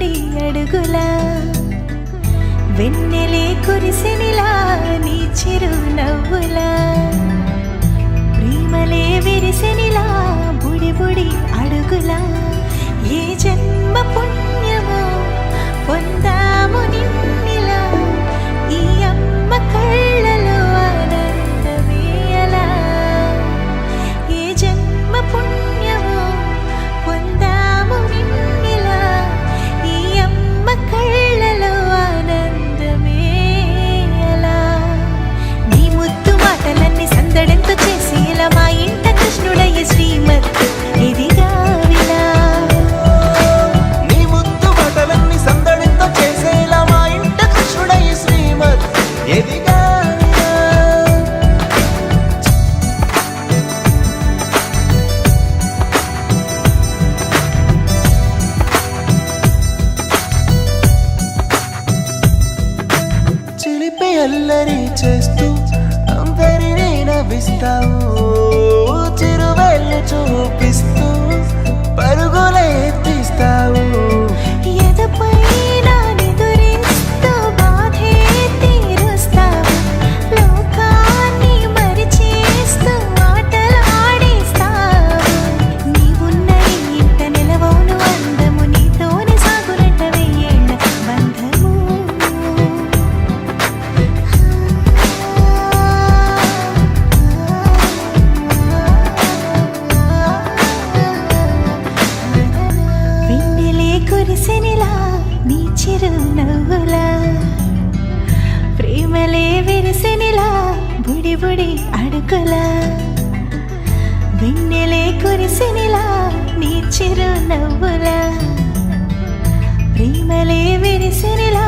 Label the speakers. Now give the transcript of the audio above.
Speaker 1: బుడి అడుగులా వెన్నెలే కురిసెనిలా నీ చిరు నవ్వులా ప్రేమలే విరిసెనిలా బుడి బుడి అడుగులా ఏ జన్మ పుణ్యమో పొందాము నిన్నిలా ఈ అమ్మ కళ్ళలో ఆనందమే అలా ఏ జన్మ పుణ్యమో పొందాము నిన్నిలా ఈ అమ్మ కళ్ళలో ఆనందమే అలా నీ ముద్దు మాటలన్నీ సందడంతో చేసి ఇలా మా ఇంట కృష్ణుడయ్య శ్రీమత్ ఇదిగా విలా
Speaker 2: నీ ముద్దు మాటలన్నీ సందడితో చేసేలా మా ఇంట కృష్ణుడయ్య శ్రీమత్ ఎదిగా చిలిపి అల్లరి చేస్తూ అందరినీ నవ్విస్తావు చిరువెళ్ళు చూపిస్తూ పరుగులే ఎత్తిస్తావు
Speaker 1: ఎదపై నా నిదురిస్తూ బాధే తీరుస్తావు లోకాన్ని మరిచేస్తూ ఆటలు ఆడిస్తావు నీవున్న ఇంత నిలవవును అందము నీతోనే సాగునట్ట వెయ్యేళ్ళ బంధము వెన్నెలే కురిసెనిలా నీ చిరు నవ్వులా ప్రేమలే విరిసెనిలా బుడి బుడి అడుగులా వెన్నెలే కురిసెనిలా నీ చిరు నవ్వులా ప్రేమలే విరిసెనిలా